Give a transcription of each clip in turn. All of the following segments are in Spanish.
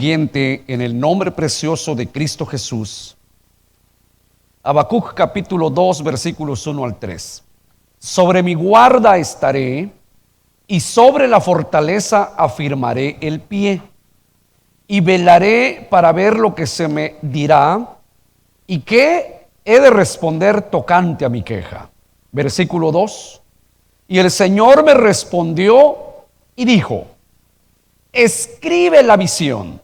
siguiente en el nombre precioso de Cristo Jesús. Habacuc capítulo 2 versículos 1 al 3. Sobre mi guarda estaré y sobre la fortaleza afirmaré el pie y velaré para ver lo que se me dirá y qué he de responder tocante a mi queja. Versículo 2. Y el Señor me respondió y dijo: escribe la visión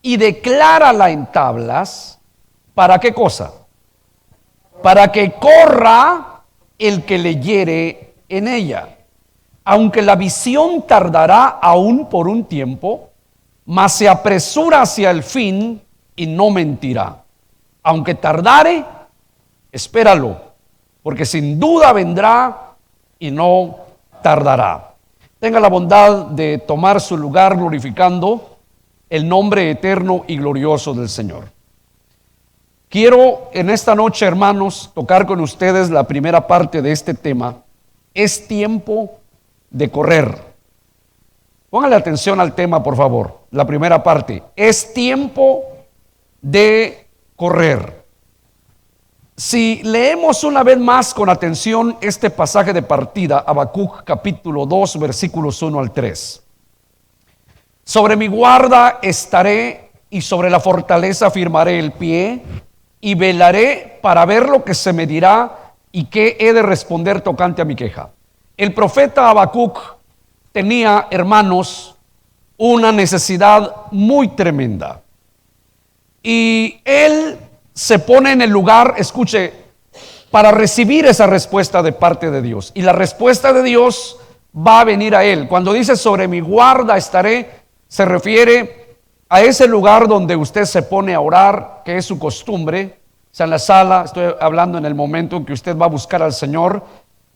y declárala en tablas. ¿Para qué cosa? Para que corra el que leyere en ella. Aunque la visión tardará aún por un tiempo, mas se apresura hacia el fin y no mentirá. Aunque tardare, espéralo, porque sin duda vendrá y no tardará. Tenga la bondad de tomar su lugar glorificando el nombre eterno y glorioso del Señor. Quiero en esta noche, hermanos, tocar con ustedes la primera parte de este tema. Es tiempo de correr. Póngale atención al tema, por favor. La primera parte. Es tiempo de correr. Si leemos una vez más con atención este pasaje de partida, Habacuc capítulo 2 versículos 1 al 3. Sobre mi guarda estaré y sobre la fortaleza firmaré el pie y velaré para ver lo que se me dirá y qué he de responder tocante a mi queja. El profeta Habacuc tenía, hermanos, una necesidad muy tremenda. Y él se pone en el lugar, escuche, para recibir esa respuesta de parte de Dios. Y la respuesta de Dios va a venir a él. Cuando dice sobre mi guarda estaré, se refiere a ese lugar donde usted se pone a orar, que es su costumbre. O sea, en la sala, estoy hablando en el momento en que usted va a buscar al Señor,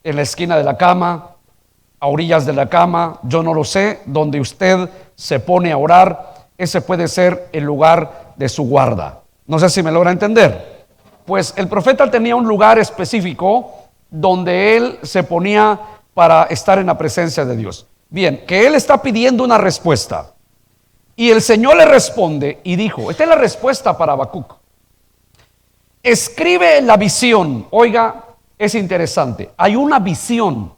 en la esquina de la cama, a orillas de la cama, yo no lo sé, donde usted se pone a orar, ese puede ser el lugar de su guarda. No sé si me logra entender. Pues el profeta tenía un lugar específico donde él se ponía para estar en la presencia de Dios. Bien, que él está pidiendo una respuesta. Y el Señor le responde y dijo, esta es la respuesta para Habacuc. Escribe la visión. Oiga, es interesante. Hay una visión.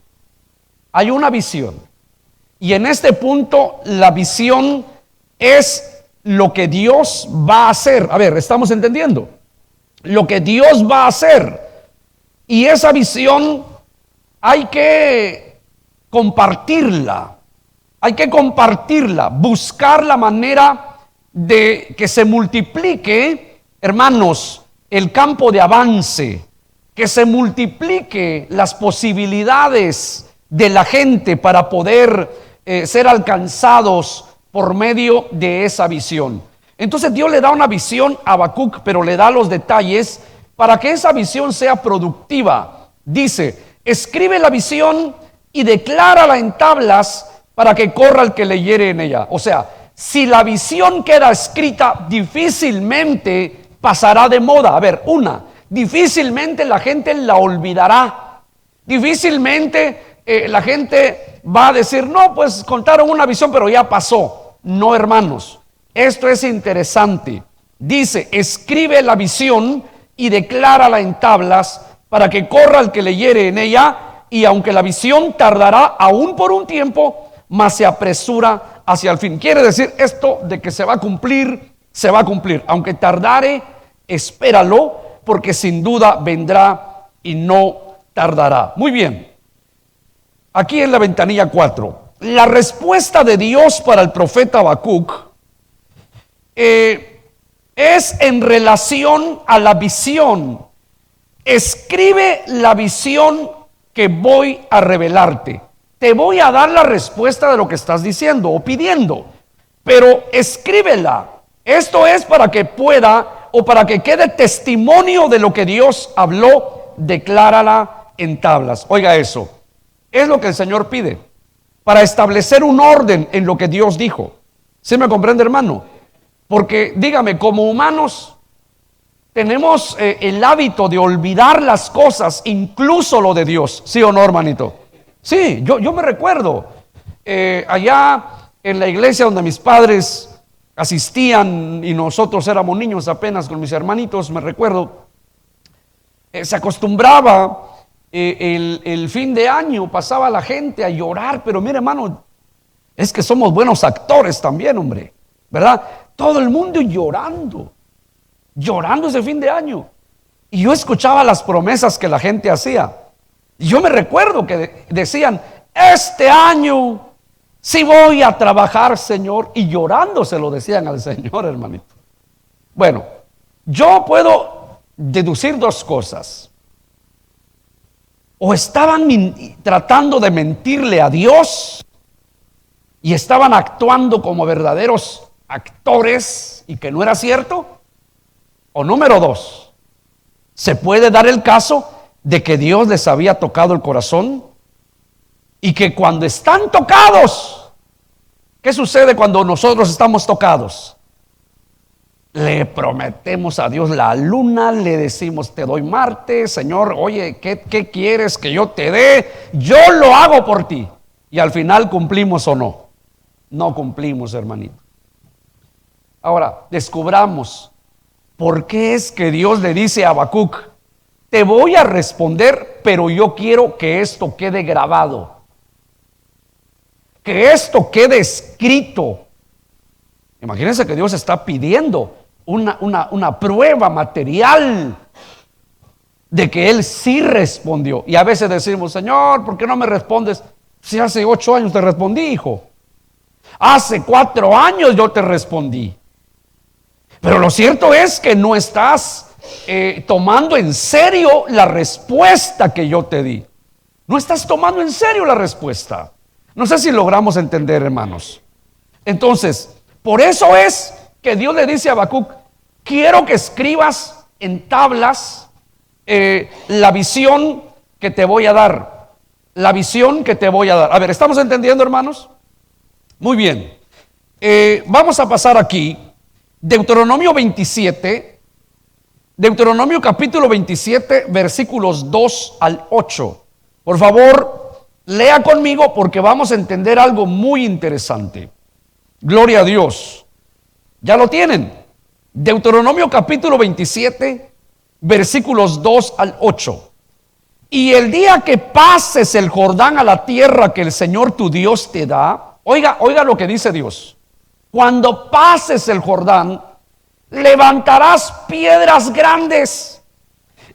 Hay una visión. Y en este punto la visión es lo que Dios va a hacer. A ver, ¿estamos entendiendo? Lo que Dios va a hacer. Y esa visión hay que compartirla. Hay que compartirla. Buscar la manera de que se multiplique, hermanos, el campo de avance. Que se multiplique las posibilidades de la gente para poder ser alcanzados por medio de esa visión. Entonces Dios le da una visión a Habacuc, pero le da los detalles para que esa visión sea productiva. Dice, escribe la visión y declárala en tablas para que corra el que leyere en ella. O sea, si la visión queda escrita, difícilmente pasará de moda. A ver, difícilmente la gente la olvidará. Difícilmente la gente va a decir, no, pues contaron una visión, pero ya pasó. No, hermanos, esto es interesante. Dice, escribe la visión y declárala en tablas para que corra el que leyere en ella, y aunque la visión tardará aún por un tiempo, mas se apresura hacia el fin. Quiere decir esto de que se va a cumplir, se va a cumplir. Aunque tardare, espéralo, porque sin duda vendrá y no tardará. Muy bien. Aquí en la ventanilla 4, la respuesta de Dios para el profeta Habacuc es en relación a la visión. Escribe la visión que voy a revelarte. Te voy a dar la respuesta de lo que estás diciendo o pidiendo, pero escríbela. Esto es para que pueda o para que quede testimonio de lo que Dios habló. Declárala en tablas. Oiga eso. Es lo que el Señor pide para establecer un orden en lo que Dios dijo. ¿Sí me comprende, hermano? Porque dígame, como humanos tenemos el hábito de olvidar las cosas, incluso lo de Dios. ¿Sí o no, hermanito? Sí, yo me recuerdo allá en la iglesia donde mis padres asistían y nosotros éramos niños apenas con mis hermanitos, me recuerdo, se acostumbraba el fin de año, pasaba la gente a llorar, pero mire hermano, es que somos buenos actores también, hombre, ¿verdad? Todo el mundo llorando ese fin de año. Y yo escuchaba las promesas que la gente hacía. Y yo me recuerdo que decían, este año sí voy a trabajar, Señor. Y llorando se lo decían al Señor, hermanito. Bueno, yo puedo deducir dos cosas. O estaban tratando de mentirle a Dios y estaban actuando como verdaderos actores y que no era cierto. O número dos, se puede dar el caso de que Dios les había tocado el corazón y que cuando están tocados, ¿qué sucede cuando nosotros estamos tocados? Le prometemos a Dios la luna, le decimos te doy Marte, Señor, oye, ¿qué quieres que yo te dé? Yo lo hago por ti. Y al final cumplimos o no. No cumplimos, hermanito. Ahora, descubramos por qué es que Dios le dice a Habacuc, te voy a responder, pero yo quiero que esto quede grabado, que esto quede escrito. Imagínense que Dios está pidiendo una prueba material de que Él sí respondió. Y a veces decimos, Señor, ¿por qué no me respondes? Si hace 8 años te respondí, hijo. Hace 4 años yo te respondí. Pero lo cierto es que no estás tomando en serio la respuesta que yo te di. No estás tomando en serio la respuesta. No sé si logramos entender, hermanos. Entonces, por eso es que Dios le dice a Habacuc, quiero que escribas en tablas la visión que te voy a dar. La visión que te voy a dar. A ver, ¿estamos entendiendo, hermanos? Muy bien. Vamos a pasar aquí. Deuteronomio 27, Deuteronomio capítulo 27, versículos 2 al 8. Por favor, lea conmigo porque vamos a entender algo muy interesante. Gloria a Dios. ¿Ya lo tienen? Deuteronomio capítulo 27, versículos 2 al 8. Y el día que pases el Jordán a la tierra que el Señor tu Dios te da, oiga lo que dice Dios. Cuando pases el Jordán, levantarás piedras grandes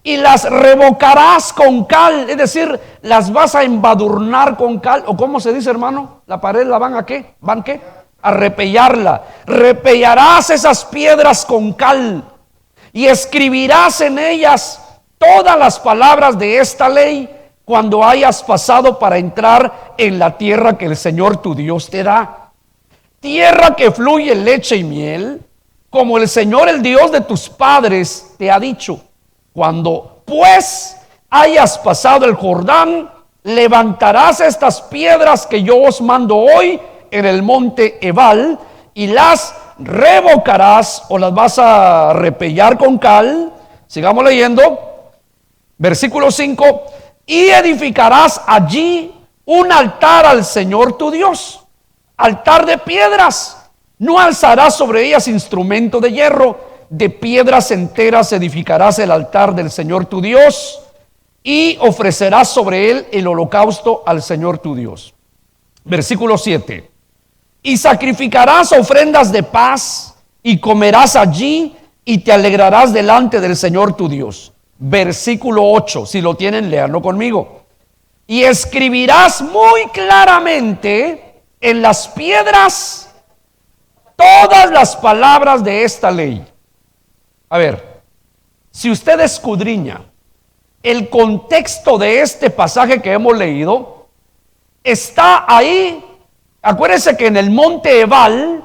y las revocarás con cal, es decir, las vas a embadurnar con cal, o ¿cómo se dice, hermano? La pared la van a ¿qué? ¿Van qué? A repellarla. Repellarás esas piedras con cal y escribirás en ellas todas las palabras de esta ley cuando hayas pasado para entrar en la tierra que el Señor tu Dios te da. Tierra que fluye leche y miel, como el Señor, el Dios de tus padres, te ha dicho. Cuando pues hayas pasado el Jordán, levantarás estas piedras que yo os mando hoy en el monte Ebal y las revocarás o las vas a repellar con cal. Sigamos leyendo. Versículo 5. Y edificarás allí un altar al Señor tu Dios. Altar de piedras, no alzarás sobre ellas instrumento de hierro, de piedras enteras edificarás el altar del Señor tu Dios y ofrecerás sobre él el holocausto al Señor tu Dios. Versículo 7. Y sacrificarás ofrendas de paz y comerás allí y te alegrarás delante del Señor tu Dios. Versículo 8, si lo tienen, léanlo conmigo. Y escribirás muy claramente en las piedras todas las palabras de esta ley. A ver, si usted escudriña el contexto de este pasaje que hemos leído, está ahí. Acuérdense que en el monte Ebal,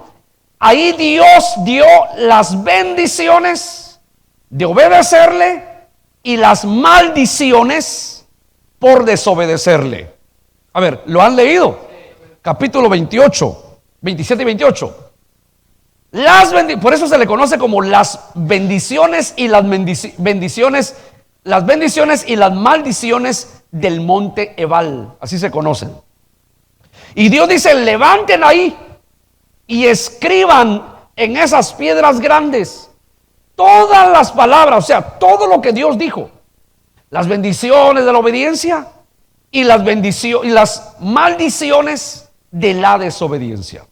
ahí Dios dio las bendiciones de obedecerle y las maldiciones por desobedecerle. A ver, ¿lo han leído? Capítulo 28, 27 y 28. Por eso se le conoce como las bendiciones y las bendiciones, las bendiciones y las maldiciones del monte Ebal. Así se conocen. Y Dios dice, levanten ahí y escriban en esas piedras grandes todas las palabras, o sea, todo lo que Dios dijo, las bendiciones de la obediencia y las bendiciones y las maldiciones de la desobediencia.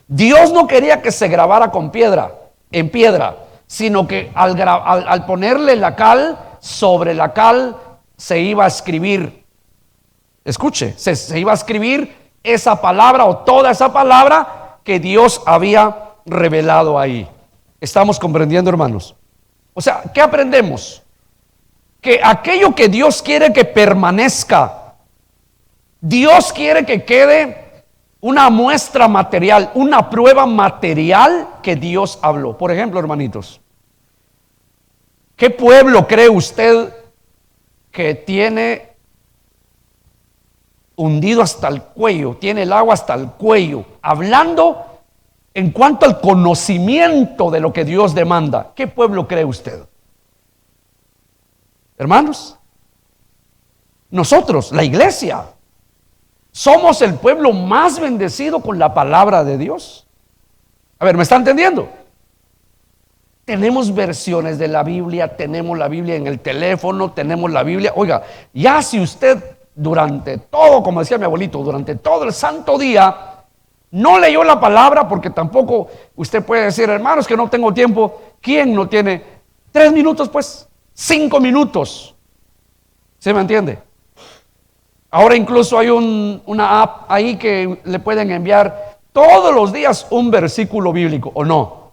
Dios no quería que se grabara con piedra, en piedra, sino que al ponerle la cal, sobre la cal se iba a escribir. Escuche, se iba a escribir esa palabra o toda esa palabra que Dios había revelado ahí. ¿Estamos comprendiendo, hermanos? O sea, ¿qué aprendemos? Que aquello que Dios quiere que permanezca, Dios quiere que quede una muestra material, una prueba material que Dios habló. Por ejemplo, hermanitos, ¿qué pueblo cree usted que tiene hundido hasta el cuello, tiene el agua hasta el cuello, hablando en cuanto al conocimiento de lo que Dios demanda? ¿Qué pueblo cree usted? Hermanos, nosotros, la iglesia, somos el pueblo más bendecido con la palabra de Dios. A ver, ¿me está entendiendo? Tenemos versiones de la Biblia, tenemos la Biblia en el teléfono, tenemos la Biblia. Oiga, ya si usted durante todo, como decía mi abuelito, durante todo el santo día no leyó la palabra, porque tampoco usted puede decir, hermanos, que no tengo tiempo. ¿Quién no tiene 3 minutos, pues? 5 minutos. ¿Se me entiende? Ahora incluso hay una app ahí que le pueden enviar todos los días un versículo bíblico, ¿o no?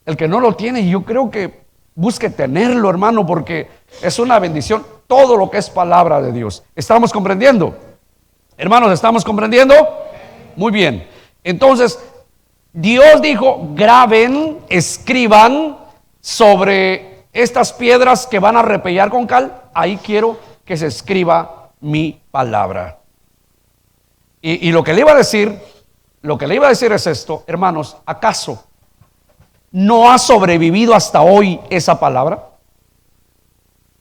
El que no lo tiene, yo creo que busque tenerlo, hermano, porque es una bendición todo lo que es palabra de Dios. ¿Estamos comprendiendo? Hermanos, ¿estamos comprendiendo? Muy bien. Entonces, Dios dijo, graben, escriban sobre estas piedras que van a repellar con cal. Ahí quiero que se escriba mi palabra. Y lo que le iba a decir, es esto, hermanos, ¿acaso no ha sobrevivido hasta hoy esa palabra?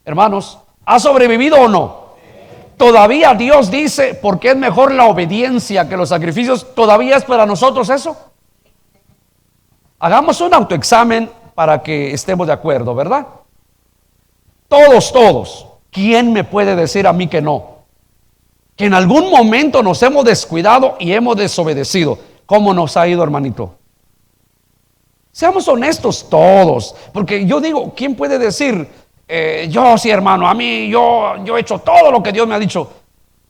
Hermanos, ¿ha sobrevivido o no? Todavía Dios dice, porque es mejor la obediencia que los sacrificios. ¿Todavía es para nosotros eso? Hagamos un autoexamen para que estemos de acuerdo, ¿verdad? Todos. ¿Quién me puede decir a mí que no? Que en algún momento nos hemos descuidado y hemos desobedecido. ¿Cómo nos ha ido, hermanito? Seamos honestos todos, porque yo digo, ¿quién puede decir, yo sí, hermano, a mí, yo he hecho todo lo que Dios me ha dicho?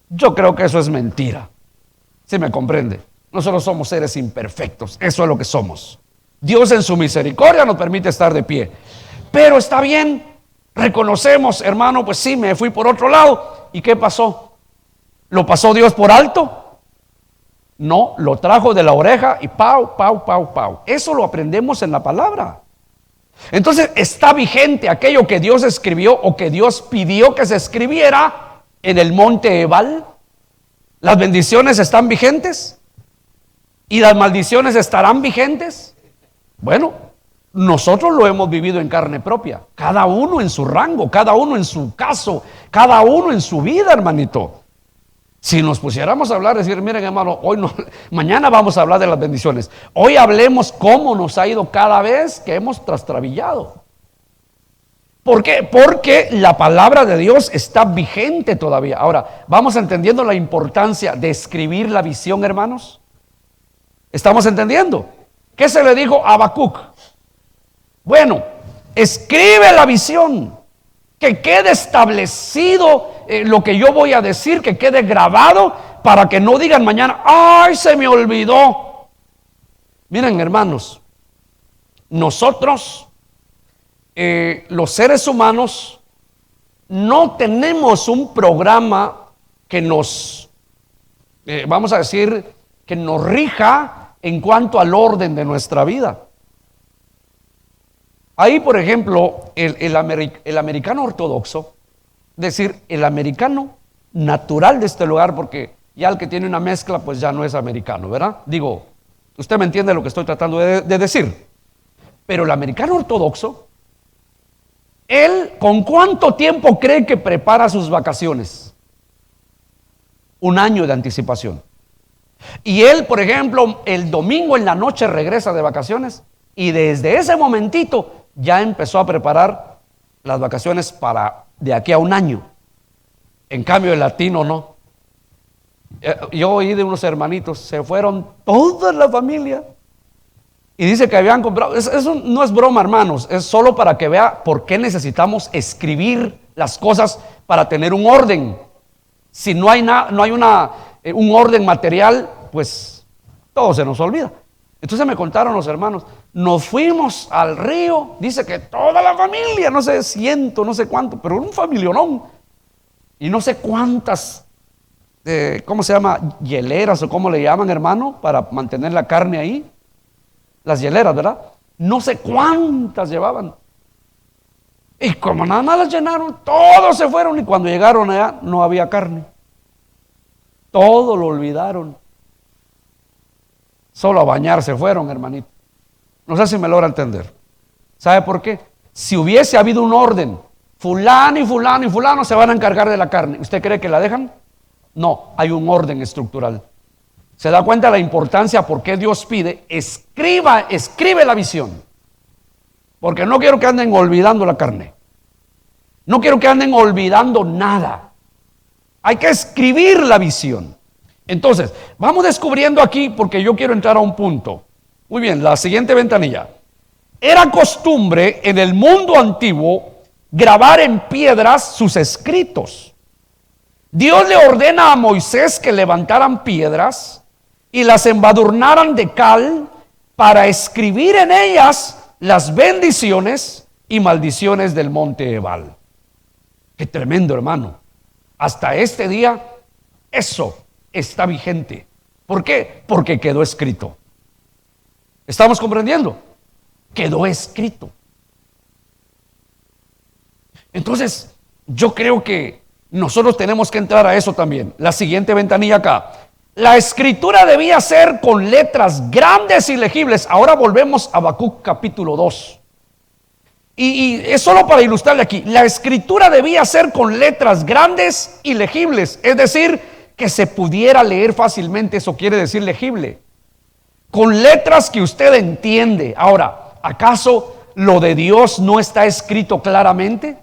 Yo creo que eso es mentira. ¿Sí me comprende? Nosotros somos seres imperfectos, eso es lo que somos. Dios en su misericordia nos permite estar de pie. Pero está bien, reconocemos, hermano, pues sí, me fui por otro lado. ¿Y qué pasó? ¿Lo pasó Dios por alto? No, lo trajo de la oreja y pau. Eso lo aprendemos en la palabra. Entonces, ¿está vigente aquello que Dios escribió o que Dios pidió que se escribiera en el monte Ebal? ¿Las bendiciones están vigentes? ¿Y las maldiciones estarán vigentes? Bueno, nosotros lo hemos vivido en carne propia. Cada uno en su rango, cada uno en su caso, cada uno en su vida, hermanito. Si nos pusiéramos a hablar, decir, miren, hermano, hoy no, mañana vamos a hablar de las bendiciones. Hoy hablemos cómo nos ha ido cada vez que hemos trastrabillado. ¿Por qué? Porque la palabra de Dios está vigente todavía. Ahora, ¿vamos entendiendo la importancia de escribir la visión, hermanos? ¿Estamos entendiendo? ¿Qué se le dijo a Habacuc? Bueno, escribe la visión, que quede establecido lo que yo voy a decir, que quede grabado, para que no digan mañana, ¡ay, se me olvidó! Miren, hermanos, nosotros, los seres humanos, no tenemos un programa que nos, vamos a decir, que nos rija en cuanto al orden de nuestra vida. Ahí, por ejemplo, el americano ortodoxo, es decir, el americano natural de este lugar, porque ya el que tiene una mezcla, pues ya no es americano, ¿verdad? Digo, usted me entiende lo que estoy tratando de decir. Pero el americano ortodoxo, él, ¿con cuánto tiempo cree que prepara sus vacaciones? 1 año de anticipación. Y él, por ejemplo, el domingo en la noche regresa de vacaciones y desde ese momentito ya empezó a preparar las vacaciones para de aquí a un año. En cambio el latino no. Yo oí de unos hermanitos, se fueron toda la familia y dice que habían comprado, eso no es broma, hermanos, es solo para que vea por qué necesitamos escribir las cosas para tener un orden. Si no hay, no hay un orden material, pues todo se nos olvida. Entonces me contaron los hermanos, nos fuimos al río, dice que toda la familia, no sé, no sé cuánto, pero un familionón, y no sé cuántas, ¿cómo se llama? Hieleras o cómo le llaman, hermano, para mantener la carne ahí. Las hieleras, ¿verdad? No sé cuántas llevaban. Y como nada más las llenaron, todos se fueron y cuando llegaron allá no había carne. Todo lo olvidaron. Solo a bañar se fueron, hermanito. No sé si me logra entender. ¿Sabe por qué? Si hubiese habido un orden, fulano y fulano y fulano se van a encargar de la carne, ¿usted cree que la dejan? No, hay un orden estructural. ¿Se da cuenta de la importancia por qué Dios pide? Escribe la visión. Porque no quiero que anden olvidando la carne. No quiero que anden olvidando nada. Hay que escribir la visión. Entonces, vamos descubriendo aquí, porque yo quiero entrar a un punto. Muy bien, la siguiente ventanilla. Era costumbre en el mundo antiguo grabar en piedras sus escritos. Dios le ordena a Moisés que levantaran piedras y las embadurnaran de cal para escribir en ellas las bendiciones y maldiciones del monte Ebal. Qué tremendo, hermano. Hasta este día eso está vigente. ¿Por qué? Porque quedó escrito. ¿Estamos comprendiendo? Quedó escrito. Entonces, yo creo que nosotros tenemos que entrar a eso también. La siguiente ventanilla acá. La escritura debía ser con letras grandes y legibles. Ahora volvemos a Habacuc capítulo 2. Y es solo para ilustrarle aquí. La escritura debía ser con letras grandes y legibles. Es decir, que se pudiera leer fácilmente. Eso quiere decir legible. Con letras que usted entiende. Ahora, ¿acaso lo de Dios no está escrito claramente?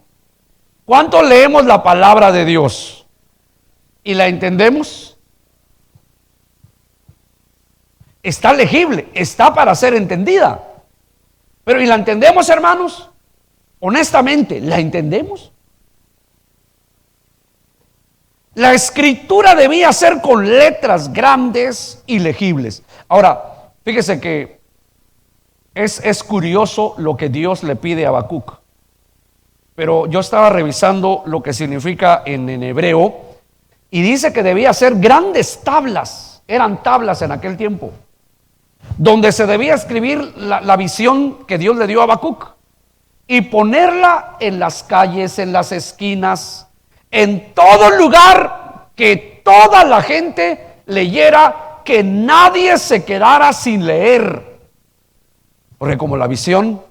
¿Cuánto leemos la palabra de Dios? ¿Y la entendemos? Está legible, está para ser entendida. Pero ¿y la entendemos, hermanos? Honestamente, ¿la entendemos? La escritura debía ser con letras grandes y legibles. Ahora, fíjese que es curioso lo que Dios le pide a Habacuc. Pero yo estaba revisando lo que significa en hebreo y dice que debía ser grandes tablas. Eran tablas en aquel tiempo, donde se debía escribir la visión que Dios le dio a Habacuc y ponerla en las calles, en las esquinas, en todo lugar, que toda la gente leyera, que nadie se quedara sin leer. Porque como la visión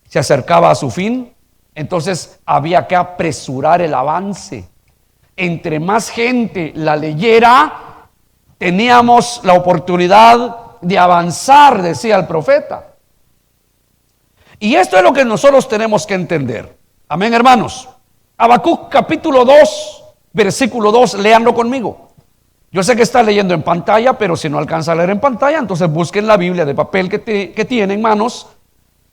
se acercaba a su fin, entonces había que apresurar el avance. Entre más gente la leyera, teníamos la oportunidad de avanzar, decía el profeta. Y esto es lo que nosotros tenemos que entender. Amén, hermanos. Habacuc capítulo 2, versículo 2, léanlo conmigo. Yo sé que está leyendo en pantalla, pero si no alcanza a leer en pantalla, entonces busquen la Biblia de papel que tienen, manos.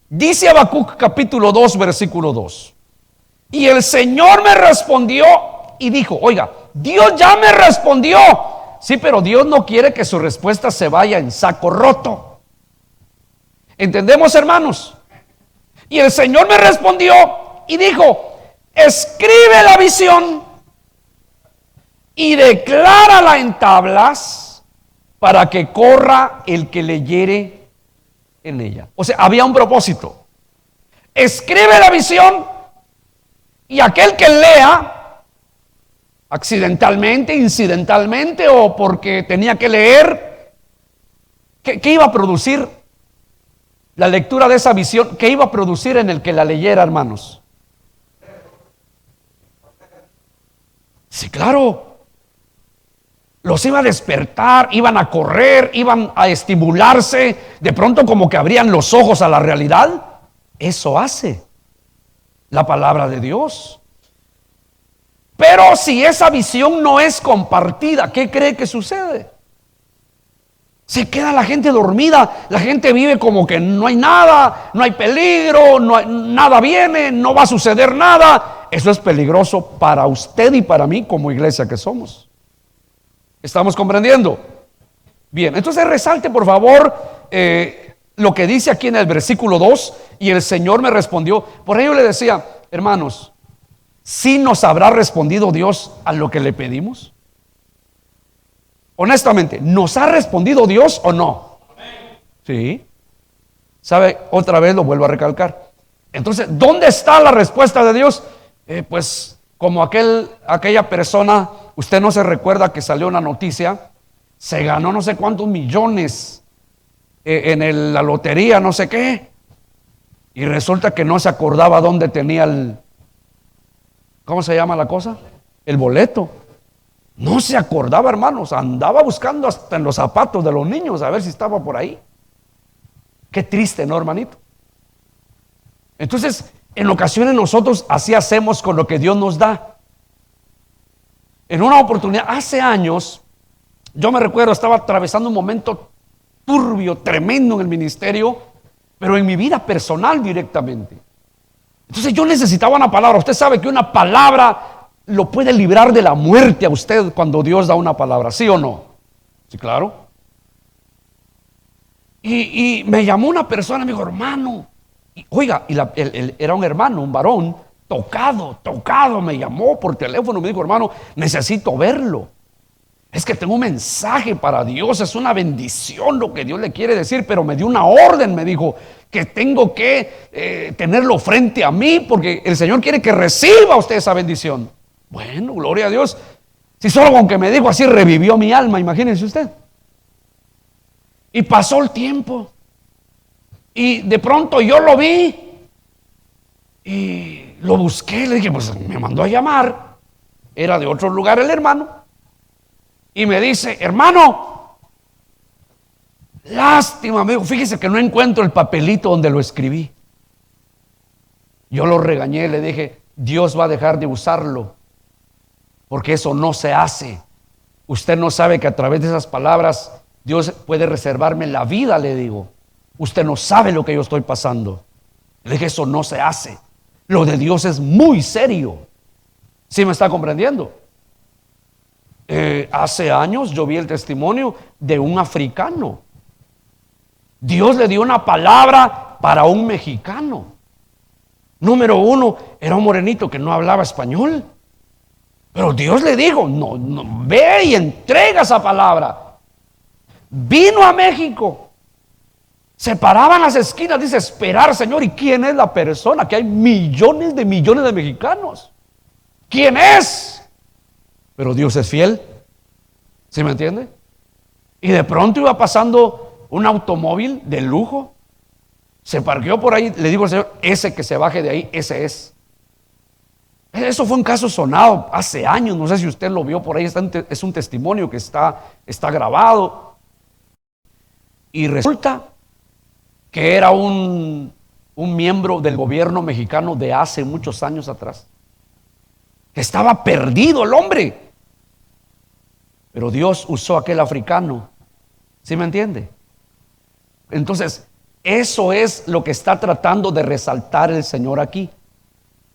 Dice Habacuc capítulo 2, versículo 2. Y el Señor me respondió y dijo, oiga, Dios ya me respondió. Sí, pero Dios no quiere que su respuesta se vaya en saco roto. ¿Entendemos, hermanos? Y el Señor me respondió y dijo, escribe la visión y declárala en tablas para que corra el que leyere en ella. O sea, había un propósito. Escribe la visión y aquel que lea, accidentalmente, incidentalmente o porque tenía que leer, ¿qué iba a producir? La lectura de esa visión, ¿qué iba a producir en el que la leyera, hermanos? Sí, claro. Los iba a despertar, iban a correr, iban a estimularse, de pronto como que abrían los ojos a la realidad. Eso hace la palabra de Dios. Pero si esa visión no es compartida, ¿qué cree que sucede? Se queda la gente dormida, la gente vive como que no hay nada, no hay peligro, nada viene, no va a suceder nada. Eso es peligroso para usted y para mí como iglesia que somos. ¿Estamos comprendiendo? Bien, entonces resalte por favor lo que dice aquí en el versículo 2. Y el Señor me respondió. Por ello le decía, hermanos, ¿sí nos habrá respondido Dios a lo que le pedimos? Honestamente, ¿nos ha respondido Dios o no? Sí. ¿Sabe? Otra vez lo vuelvo a recalcar. Entonces, ¿dónde está la respuesta de Dios? Pues como aquella persona, usted no se recuerda que salió una noticia, se ganó no sé cuántos millones en la lotería, no sé qué, y resulta que no se acordaba dónde tenía ¿cómo se llama la cosa? El boleto. No se acordaba, hermanos, andaba buscando hasta en los zapatos de los niños a ver si estaba por ahí. Qué triste, ¿no, hermanito? Entonces, en ocasiones nosotros así hacemos con lo que Dios nos da. En una oportunidad, hace años, yo me recuerdo, estaba atravesando un momento turbio, tremendo en el ministerio, pero en mi vida personal directamente. Entonces yo necesitaba una palabra. Usted sabe que una palabra lo puede librar de la muerte a usted cuando Dios da una palabra, ¿sí o no? Sí, claro. Y me llamó una persona, me dijo, hermano, oiga, era un hermano, un varón, tocado, me llamó por teléfono, me dijo, hermano, necesito verlo. Es que tengo un mensaje para Dios, es una bendición lo que Dios le quiere decir, pero me dio una orden, me dijo, que tengo que tenerlo frente a mí, porque el Señor quiere que reciba usted esa bendición. Bueno, gloria a Dios. Si solo con que me dijo así revivió mi alma, imagínense usted. Y pasó el tiempo. Y de pronto yo lo vi. Y lo busqué, le dije, pues me mandó a llamar. Era de otro lugar el hermano. Y me dice, hermano, lástima, me dijo, fíjese que no encuentro el papelito donde lo escribí. Yo lo regañé, le dije, Dios va a dejar de usarlo, porque eso no se hace. Usted no sabe que a través de esas palabras Dios puede reservarme la vida, le digo. Usted no sabe lo que yo estoy pasando. Le dije, eso no se hace. Lo de Dios es muy serio. ¿Sí me está comprendiendo? Hace años yo vi el testimonio de un africano. Dios le dio una palabra para un mexicano. Número uno, era un morenito que no hablaba español. Pero Dios le dijo, no, ve y entrega esa palabra. Vino a México. Se paraba en las esquinas, dice, esperar, Señor. ¿Y quién es la persona? Que hay millones de mexicanos. ¿Quién es? Pero Dios es fiel. ¿Sí me entiende? Y de pronto iba pasando un automóvil de lujo. Se parqueó por ahí. Le digo al Señor, ese que se baje de ahí, ese es. Eso fue un caso sonado hace años. No sé si usted lo vio por ahí. Es un testimonio que está grabado. Y resulta que era un miembro del gobierno mexicano de hace muchos años atrás. Que estaba perdido el hombre. Pero Dios usó a aquel africano. ¿Sí me entiende? Entonces, eso es lo que está tratando de resaltar el Señor aquí.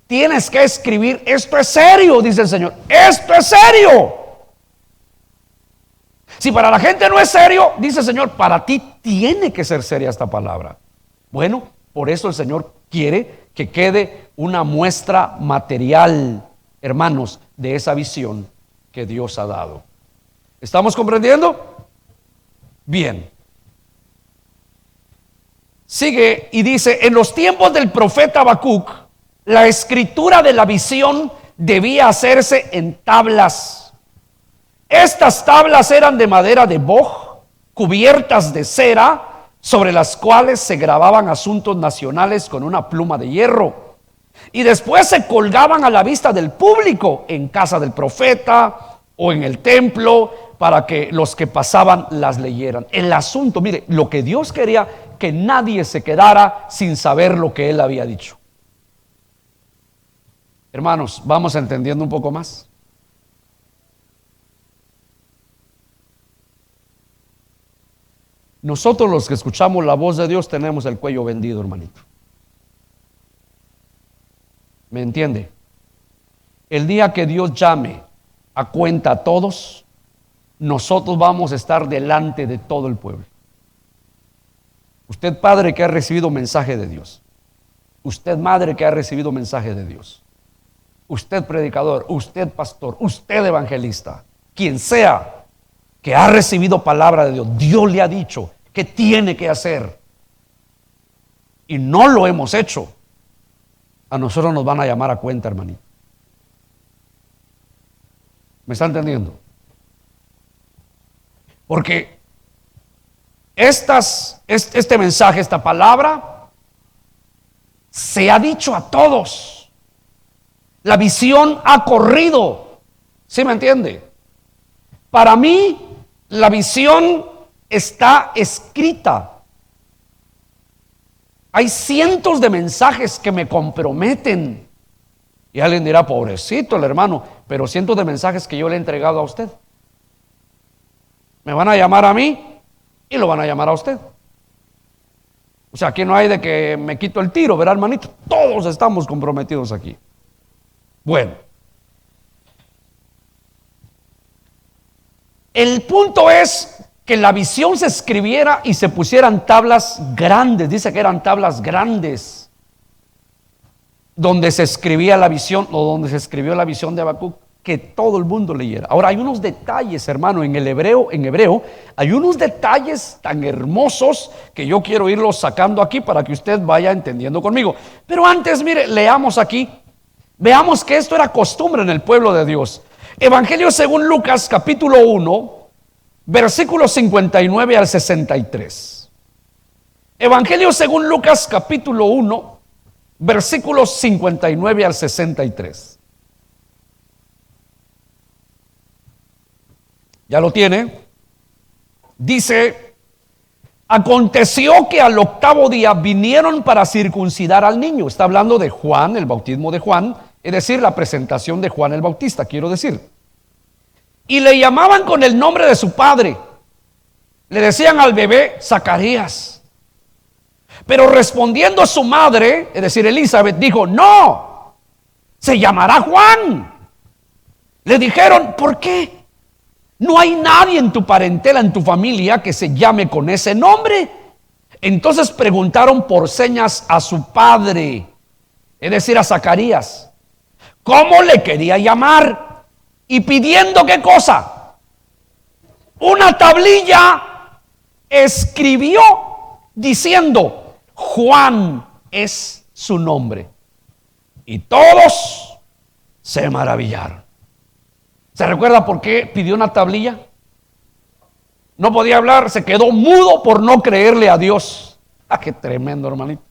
Tienes que escribir, esto es serio, dice el Señor. Esto es serio. Si para la gente no es serio, dice el Señor, para ti tiene que ser seria esta palabra. Bueno, por eso el Señor quiere que quede una muestra material, hermanos, de esa visión que Dios ha dado. ¿Estamos comprendiendo? Bien. Sigue y dice, en los tiempos del profeta Habacuc, la escritura de la visión debía hacerse en tablas. Estas tablas eran de madera de boj, cubiertas de cera, sobre las cuales se grababan asuntos nacionales con una pluma de hierro. Y después se colgaban a la vista del público en casa del profeta o en el templo, para que los que pasaban las leyeran. El asunto, mire, lo que Dios quería, que nadie se quedara sin saber lo que Él había dicho. Hermanos, vamos entendiendo un poco más. Nosotros los que escuchamos la voz de Dios tenemos el cuello vendido, hermanito. ¿Me entiende? El día que Dios llame a cuenta a todos, nosotros vamos a estar delante de todo el pueblo. Usted padre que ha recibido mensaje de Dios, usted madre que ha recibido mensaje de Dios, usted predicador, usted pastor, usted evangelista, quien sea que ha recibido palabra de Dios, Dios le ha dicho que tiene que hacer y no lo hemos hecho, a nosotros nos van a llamar a cuenta, hermanito. ¿Me está entendiendo? Porque este mensaje, esta palabra, se ha dicho a todos. La visión ha corrido. ¿Sí me entiende? Para mí, la visión está escrita. Hay cientos de mensajes que me comprometen. Y alguien dirá, pobrecito el hermano, pero cientos de mensajes que yo le he entregado a usted. Me van a llamar a mí y lo van a llamar a usted. O sea, aquí no hay de que me quito el tiro, ¿verdad, hermanito? Todos estamos comprometidos aquí. Bueno, el punto es que la visión se escribiera y se pusieran tablas grandes. Dice que eran tablas grandes donde se escribía la visión, o donde se escribió la visión de Habacuc, que todo el mundo leyera. Ahora hay unos detalles, hermano, en hebreo hay unos detalles tan hermosos que yo quiero irlos sacando aquí para que usted vaya entendiendo conmigo. Pero antes, mire, leamos aquí, veamos que esto era costumbre en el pueblo de Dios. Evangelio según Lucas, capítulo 1, versículos 59 al 63. Evangelio según Lucas, capítulo 1, versículos 59 al 63. ¿Ya lo tiene? Dice: aconteció que al octavo día vinieron para circuncidar al niño. Está hablando de Juan, el bautismo de Juan, es decir, la presentación de Juan el Bautista, quiero decir. Y le llamaban con el nombre de su padre. Le decían al bebé Zacarías. Pero respondiendo a su madre, es decir, Elizabeth, dijo: no, se llamará Juan. Le dijeron: ¿por qué? No hay nadie en tu parentela, en tu familia, que se llame con ese nombre. Entonces preguntaron por señas a su padre, es decir, a Zacarías, cómo le quería llamar, y pidiendo ¿qué cosa? Una tablilla escribió diciendo: Juan es su nombre. Y todos se maravillaron. ¿Se recuerda por qué pidió una tablilla? No podía hablar, se quedó mudo por no creerle a Dios. Ah, qué tremendo, hermanito.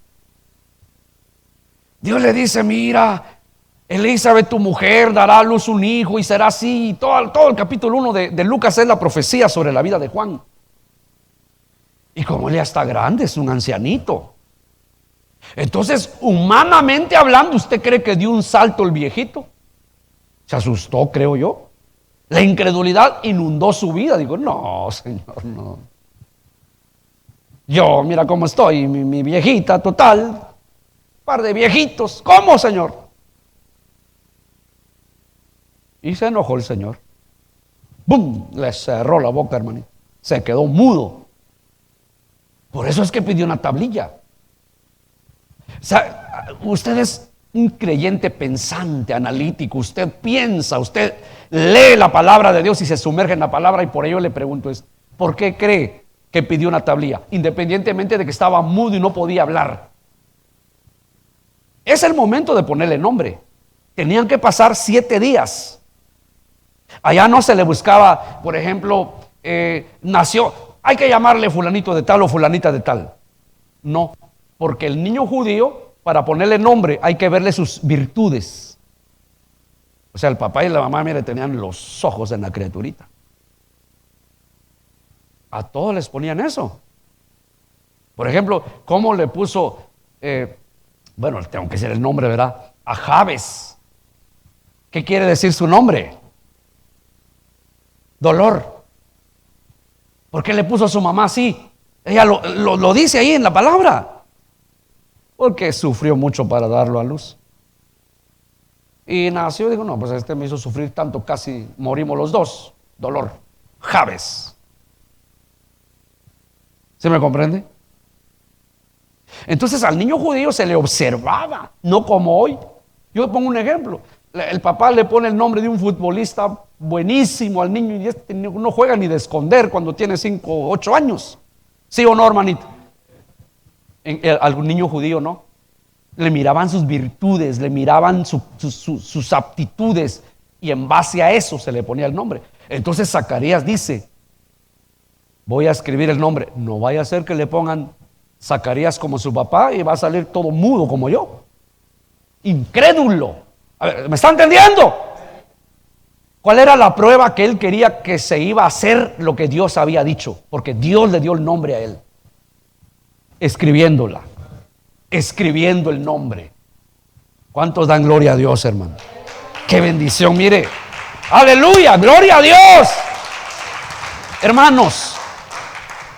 Dios le dice: mira, Elizabeth, tu mujer, dará a luz un hijo y será así. Y todo el capítulo 1 de Lucas es la profecía sobre la vida de Juan. Y como él ya está grande, es un ancianito. Entonces, humanamente hablando, ¿usted cree que dio un salto el viejito? Se asustó, creo yo. La incredulidad inundó su vida. Digo: no, Señor, no. Yo, mira cómo estoy, mi viejita, total, par de viejitos. ¿Cómo, Señor? Y se enojó el Señor. ¡Bum! Le cerró la boca, hermanito. Se quedó mudo. Por eso es que pidió una tablilla. O sea, usted es un creyente pensante, analítico. Usted piensa, usted lee la palabra de Dios y se sumerge en la palabra. Y por ello le pregunto: ¿por qué cree que pidió una tablilla? Independientemente de que estaba mudo y no podía hablar. Es el momento de ponerle nombre. Tenían que pasar 7 días. Allá no se le buscaba, por ejemplo, nació, hay que llamarle fulanito de tal o fulanita de tal. No, porque el niño judío, para ponerle nombre, hay que verle sus virtudes. O sea, el papá y la mamá, mire, tenían los ojos en la criaturita. A todos les ponían eso. Por ejemplo, ¿cómo le puso, bueno, tengo que decir el nombre, ¿verdad? A Jabes. ¿Qué quiere decir su nombre? Dolor. ¿Por qué le puso a su mamá así? Ella lo dice ahí en la palabra. Porque sufrió mucho para darlo a luz. Y nació y dijo, no, pues este me hizo sufrir tanto, casi morimos los dos. Dolor. Jabes. ¿Se me comprende? Entonces al niño judío se le observaba, no como hoy. Yo pongo un ejemplo. El papá le pone el nombre de un futbolista buenísimo al niño y este no juega ni de esconder cuando tiene 5 o 8 años. ¿Sí o no, hermanito? Al niño judío no. Le miraban sus virtudes, le miraban sus aptitudes y en base a eso se le ponía el nombre. Entonces Zacarías dice, voy a escribir el nombre. No vaya a ser que le pongan Zacarías como su papá y va a salir todo mudo como yo. Incrédulo. A ver, ¿me está entendiendo? ¿Cuál era la prueba? Que él quería que se iba a hacer lo que Dios había dicho, porque Dios le dio el nombre a él. Escribiendo el nombre. ¿Cuántos dan gloria a Dios, hermano? Qué bendición, mire. Aleluya, gloria a Dios. Hermanos,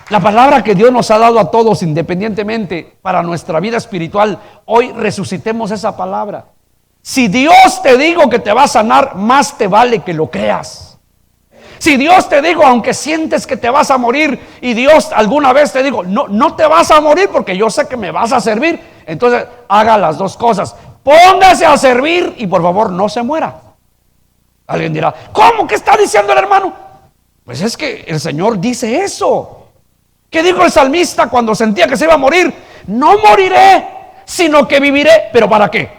la palabra que Dios nos ha dado a todos independientemente para nuestra vida espiritual, hoy resucitemos esa palabra. Si Dios te dijo que te va a sanar, más te vale que lo creas. Si Dios te dijo, aunque sientes que te vas a morir, y Dios alguna vez te dijo, no te vas a morir porque yo sé que me vas a servir, entonces haga las dos cosas. Póngase a servir y por favor no se muera. Alguien dirá, ¿cómo que está diciendo el hermano? Pues es que el Señor dice eso. ¿Qué dijo el salmista cuando sentía que se iba a morir? No moriré, sino que viviré. ¿Pero para qué?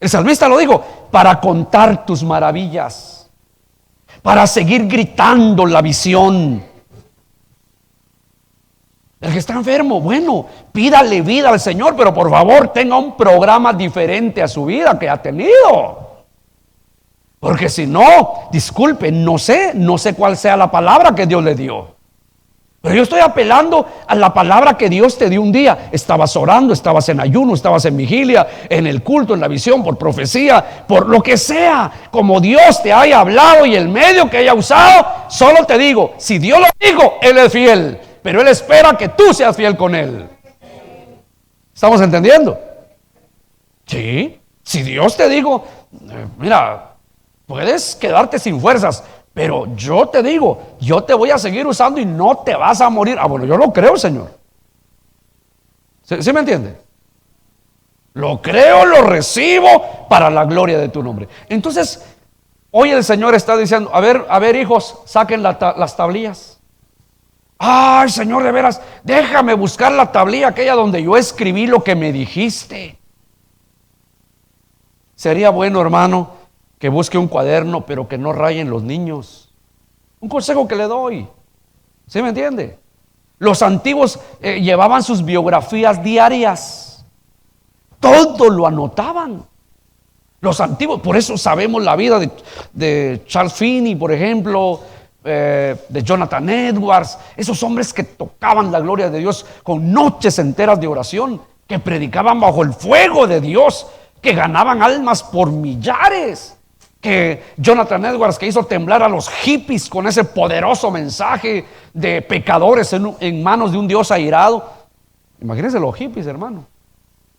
El salmista lo dijo, para contar tus maravillas, para seguir gritando la visión. El que está enfermo, bueno, pídale vida al Señor, pero por favor tenga un programa diferente a su vida que ha tenido. Porque si no, disculpe, no sé cuál sea la palabra que Dios le dio. Pero yo estoy apelando a la palabra que Dios te dio un día. Estabas orando, estabas en ayuno, estabas en vigilia, en el culto, en la visión, por profecía, por lo que sea, como Dios te haya hablado y el medio que haya usado. Solo te digo, si Dios lo dijo, Él es fiel, pero Él espera que tú seas fiel con Él. ¿Estamos entendiendo? Sí, si Dios te dijo, mira, puedes quedarte sin fuerzas, pero yo te digo, yo te voy a seguir usando y no te vas a morir. Ah, bueno, yo lo creo, Señor. ¿Sí me entiende? Lo creo, lo recibo para la gloria de tu nombre. Entonces, hoy el Señor está diciendo, a ver hijos, saquen las tablillas. Ay, Señor, de veras, déjame buscar la tablilla aquella donde yo escribí lo que me dijiste. Sería bueno, hermano, que busque un cuaderno, pero que no rayen los niños. Un consejo que le doy. ¿Sí me entiende? Los antiguos llevaban sus biografías diarias. Todo lo anotaban. Los antiguos, por eso sabemos la vida de Charles Finney, por ejemplo, de Jonathan Edwards. Esos hombres que tocaban la gloria de Dios con noches enteras de oración, que predicaban bajo el fuego de Dios, que ganaban almas por millares. Que Jonathan Edwards, que hizo temblar a los hippies con ese poderoso mensaje de pecadores en manos de un Dios airado. Imagínense los hippies, hermano.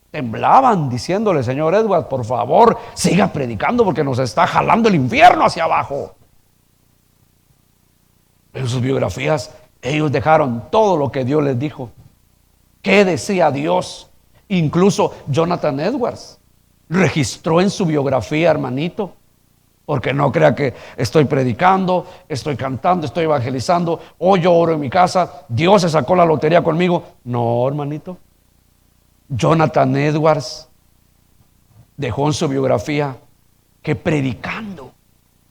Temblaban diciéndole, señor Edwards, por favor, siga predicando porque nos está jalando el infierno hacia abajo. En sus biografías, ellos dejaron todo lo que Dios les dijo. ¿Qué decía Dios? Incluso Jonathan Edwards registró en su biografía, hermanito, porque no crea que estoy predicando, estoy cantando, estoy evangelizando, o yo oro en mi casa, Dios se sacó la lotería conmigo. No, hermanito. Jonathan Edwards dejó en su biografía que predicando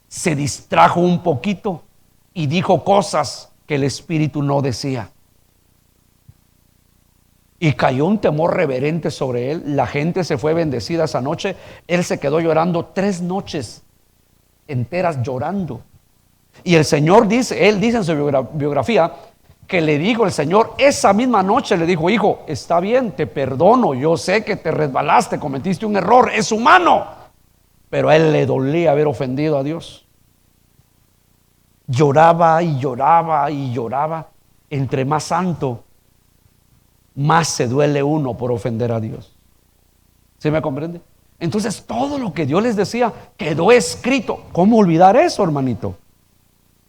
se distrajo un poquito y dijo cosas que el Espíritu no decía. Y cayó un temor reverente sobre él. La gente se fue bendecida esa noche. Él se quedó llorando 3 noches enteras llorando. Y el Señor dice, él dice en su biografía, que le dijo el Señor, esa misma noche le dijo: hijo, está bien, te perdono, yo sé que te resbalaste, cometiste un error, es humano. Pero a él le dolía haber ofendido a Dios. Lloraba y lloraba y lloraba. Entre más santo, más se duele uno por ofender a Dios. ¿Sí me comprende? Entonces todo lo que Dios les decía quedó escrito. ¿Cómo olvidar eso, hermanito?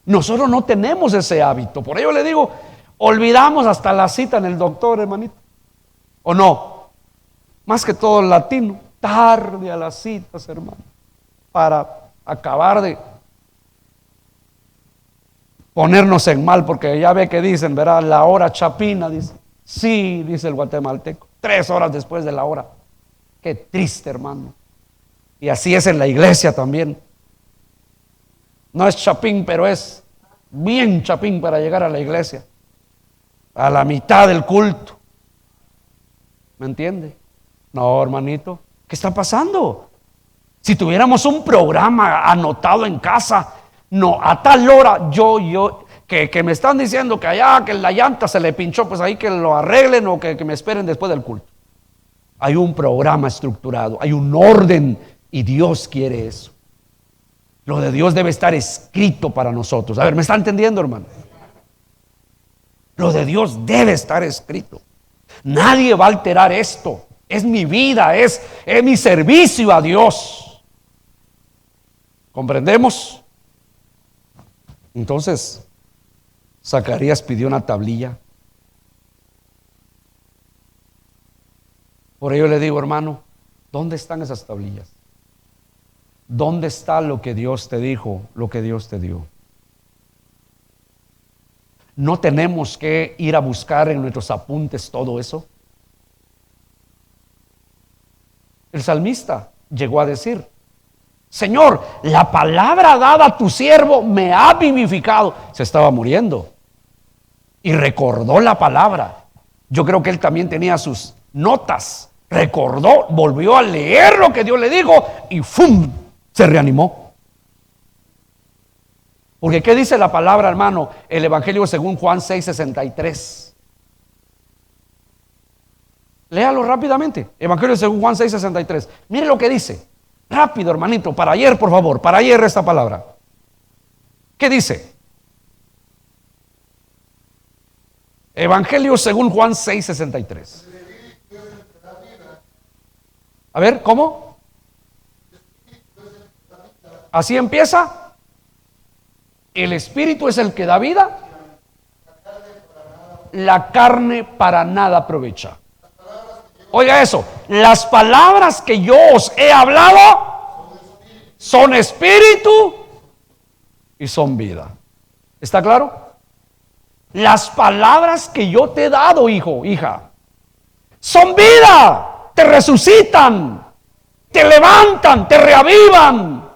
Nosotros no tenemos ese hábito. Por ello le digo, olvidamos hasta la cita en el doctor, hermanito. ¿O no? Más que todo el latino, tarde a las citas, hermano, para acabar de ponernos en mal, porque ya ve que dicen, verá, la hora chapina, dice. Sí, dice el guatemalteco, 3 horas después de la hora. Qué triste, hermano. Y así es en la iglesia también. No es chapín, pero es bien chapín para llegar a la iglesia, a la mitad del culto. ¿Me entiende? No, hermanito, ¿qué está pasando? Si tuviéramos un programa anotado en casa, no, a tal hora, que me están diciendo que allá, que la llanta se le pinchó, pues ahí que lo arreglen o que me esperen después del culto. Hay un programa estructurado, hay un orden, y Dios quiere eso. Lo de Dios debe estar escrito para nosotros. A ver, ¿me está entendiendo, hermano? Lo de Dios debe estar escrito. Nadie va a alterar esto. Es mi vida, es mi servicio a Dios. ¿Comprendemos? Entonces, Zacarías pidió una tablilla. Por ello le digo, hermano, ¿dónde están esas tablillas? ¿Dónde está lo que Dios te dijo, lo que Dios te dio? ¿No tenemos que ir a buscar en nuestros apuntes todo eso? El salmista llegó a decir: Señor, la palabra dada a tu siervo me ha vivificado. Se estaba muriendo y recordó la palabra. Yo creo que él también tenía sus notas. Recordó, volvió a leer lo que Dios le dijo y ¡fum! Se reanimó. Porque ¿qué dice la palabra, hermano? El Evangelio según Juan 6:63. Léalo rápidamente. Evangelio según Juan 6:63. Mire lo que dice. Rápido, hermanito. Para ayer, por favor. Para ayer esta palabra. ¿Qué dice? Evangelio según Juan 6:63. A ver, ¿cómo? Así empieza. El espíritu es el que da vida. La carne para nada aprovecha. Oiga eso. Las palabras que yo os he hablado son espíritu y son vida. ¿Está claro? Las palabras que yo te he dado, hijo, hija, son vida. Te resucitan, te levantan, te reavivan,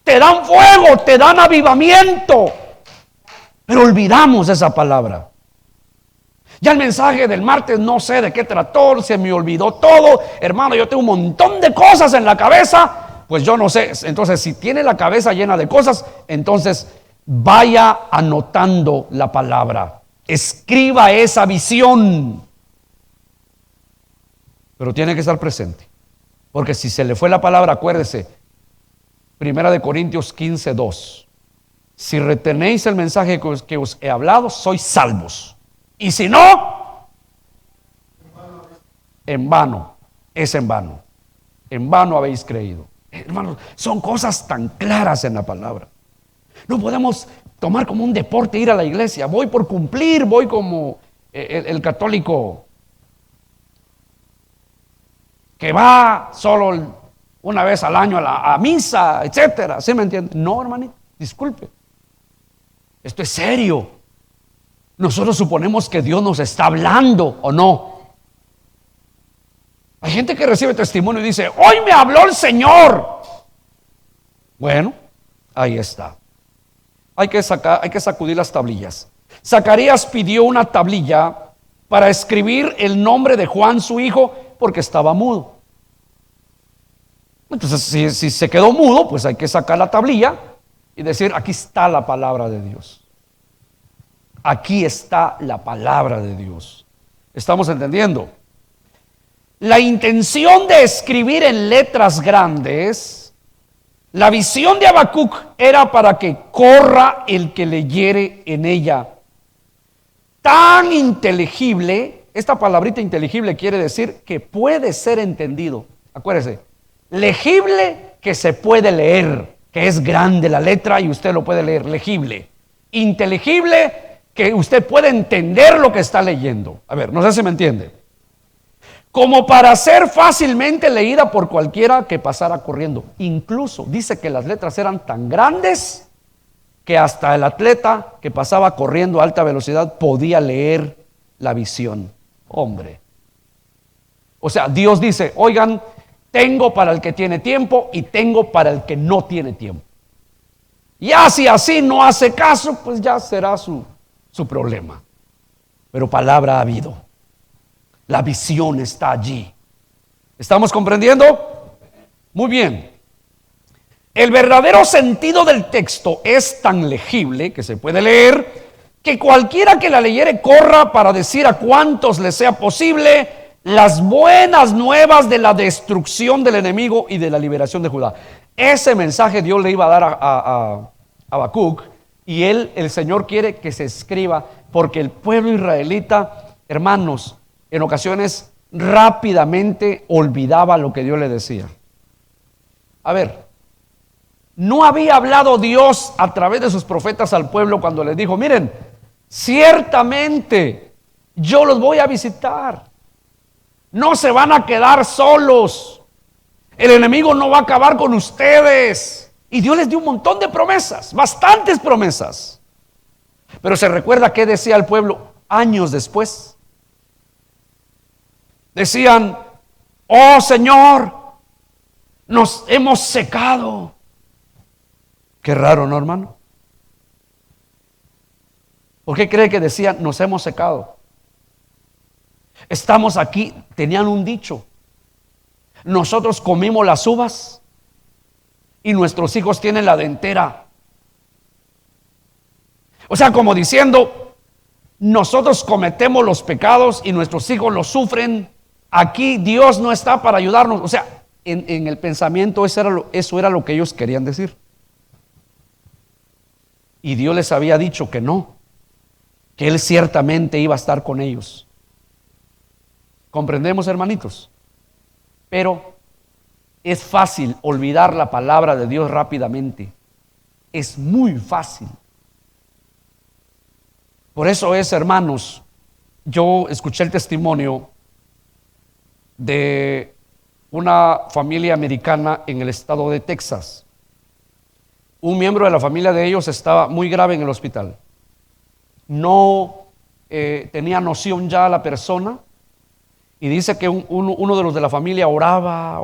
te dan fuego, te dan avivamiento. Pero olvidamos esa palabra. Ya el mensaje del martes no sé de qué trató, se me olvidó todo. Hermano, yo tengo un montón de cosas en la cabeza, pues yo no sé. Entonces, si tiene la cabeza llena de cosas, entonces vaya anotando la palabra. Escriba esa visión. Pero tiene que estar presente. Porque si se le fue la palabra, acuérdese, 1 Corintios 15:2. Si retenéis el mensaje que os he hablado, sois salvos. Y si no, en vano, es en vano. En vano habéis creído. Hermanos, son cosas tan claras en la palabra. No podemos tomar como un deporte ir a la iglesia. Voy por cumplir, voy como el católico que va solo una vez al año a misa, etcétera. ¿Sí me entiende? No, hermanito, disculpe. Esto es serio. Nosotros suponemos que Dios nos está hablando, ¿o no? Hay gente que recibe testimonio y dice: hoy me habló el Señor. Bueno, ahí está. Hay que sacudir las tablillas. Zacarías pidió una tablilla para escribir el nombre de Juan, su hijo, porque estaba mudo. Entonces, si se quedó mudo, pues hay que sacar la tablilla y decir, aquí está la palabra de Dios. Aquí está la palabra de Dios. ¿Estamos entendiendo? La intención de escribir en letras grandes, la visión de Habacuc era para que corra el que leyere en ella. Tan inteligible, esta palabrita inteligible quiere decir que puede ser entendido. Acuérdese, legible que se puede leer, que es grande la letra y usted lo puede leer, legible. Inteligible, que usted puede entender lo que está leyendo. A ver, no sé si me entiende. Como para ser fácilmente leída por cualquiera que pasara corriendo. Incluso dice que las letras eran tan grandes que hasta el atleta que pasaba corriendo a alta velocidad podía leer la visión. Hombre. O sea, Dios dice, oigan, tengo para el que tiene tiempo y tengo para el que no tiene tiempo. Ya si así no hace caso, pues ya será su problema. Pero palabra ha habido. La visión está allí. ¿Estamos comprendiendo? Muy bien. El verdadero sentido del texto es tan legible que se puede leer que cualquiera que la leyere corra para decir a cuantos le sea posible las buenas nuevas de la destrucción del enemigo y de la liberación de Judá. Ese mensaje Dios le iba a dar a Habacuc, y el Señor quiere que se escriba, porque el pueblo israelita, hermanos, en ocasiones rápidamente olvidaba lo que Dios le decía. A ver, ¿no había hablado Dios a través de sus profetas al pueblo cuando les dijo, miren, ciertamente yo los voy a visitar, no se van a quedar solos, el enemigo no va a acabar con ustedes? Y Dios les dio un montón de promesas, bastantes promesas. Pero se recuerda qué decía el pueblo años después. Decían, oh Señor, nos hemos secado. Qué raro, ¿no, hermano? ¿Por qué cree que decían, nos hemos secado? Estamos aquí, tenían un dicho. Nosotros comimos las uvas y nuestros hijos tienen la dentera. O sea, como diciendo, nosotros cometemos los pecados y nuestros hijos los sufren. Aquí Dios no está para ayudarnos. O sea, en el pensamiento eso era lo que ellos querían decir. Y Dios les había dicho que no, que Él ciertamente iba a estar con ellos. ¿Comprendemos, hermanitos? Pero es fácil olvidar la palabra de Dios rápidamente. Es muy fácil. Por eso es, hermanos, yo escuché el testimonio de una familia americana en el estado de Texas. Un miembro de la familia de ellos estaba muy grave en el hospital. No tenía noción ya la persona. Y dice que uno de los de la familia oraba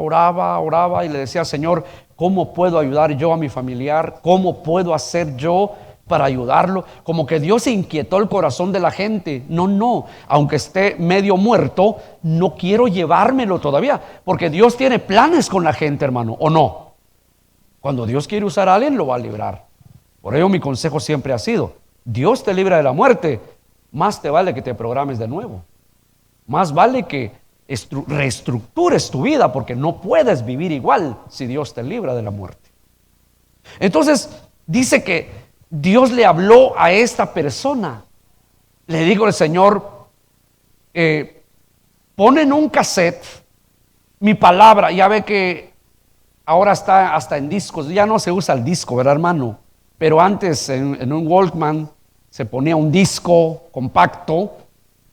y le decía, Señor, ¿cómo puedo ayudar yo a mi familiar? ¿Cómo puedo hacer yo para ayudarlo? Como que Dios inquietó el corazón de la gente. No, aunque esté medio muerto, no quiero llevármelo todavía, porque Dios tiene planes con la gente, hermano, ¿o no? Cuando Dios quiere usar a alguien, lo va a librar. Por ello mi consejo siempre ha sido, Dios te libra de la muerte, más te vale que te programes de nuevo. Más vale que reestructures tu vida, porque no puedes vivir igual si Dios te libra de la muerte. Entonces dice que Dios le habló a esta persona. Le dijo el Señor, pon en un cassette mi palabra. Ya ve que ahora está hasta en discos. Ya no se usa el disco, ¿verdad, hermano? Pero antes en un Walkman se ponía un disco compacto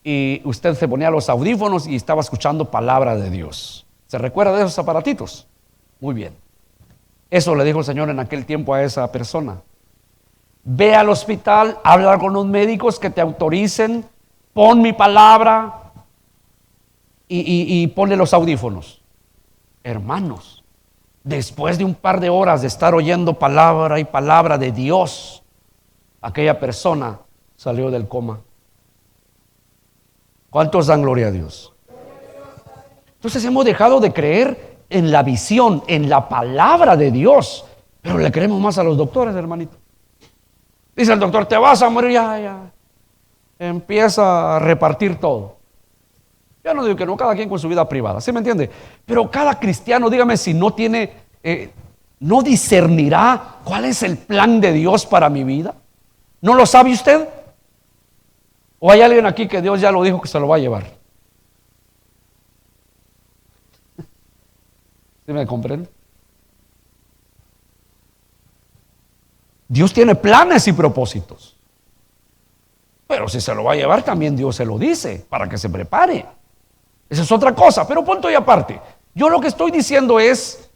y usted se ponía los audífonos y estaba escuchando palabra de Dios. ¿Se recuerda de esos aparatitos? Muy bien. Eso le dijo el Señor en aquel tiempo a esa persona. Ve al hospital, habla con los médicos que te autoricen, pon mi palabra y ponle los audífonos. Hermanos, después de un par de horas de estar oyendo palabra y palabra de Dios, aquella persona salió del coma. ¿Cuántos dan gloria a Dios? Entonces hemos dejado de creer en la visión, en la palabra de Dios. Pero le creemos más a los doctores, hermanito. Dice el doctor, te vas a morir, ya. Empieza a repartir todo. Yo no digo que no, cada quien con su vida privada, ¿sí me entiende? Pero cada cristiano, dígame si no tiene, no discernirá cuál es el plan de Dios para mi vida. ¿No lo sabe usted? ¿O hay alguien aquí que Dios ya lo dijo que se lo va a llevar? ¿Sí me comprende? Dios tiene planes y propósitos. Pero si se lo va a llevar, también Dios se lo dice para que se prepare. Esa es otra cosa, pero punto y aparte. Yo lo que estoy diciendo es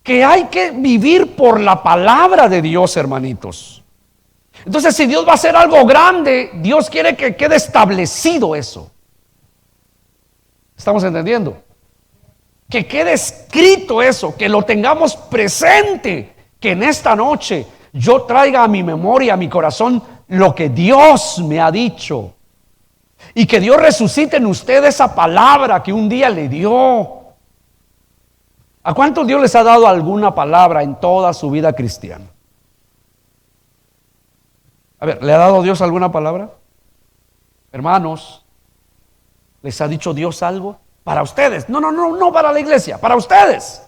que hay que vivir por la palabra de Dios, hermanitos. Entonces, si Dios va a hacer algo grande, Dios quiere que quede establecido eso. ¿Estamos entendiendo? Que quede escrito eso, que lo tengamos presente, que en esta noche yo traiga a mi memoria, a mi corazón, lo que Dios me ha dicho. Y que Dios resucite en usted esa palabra que un día le dio. ¿A cuántos Dios les ha dado alguna palabra en toda su vida cristiana? A ver, ¿le ha dado Dios alguna palabra? Hermanos, ¿les ha dicho Dios algo? Para ustedes. No para la iglesia, para ustedes.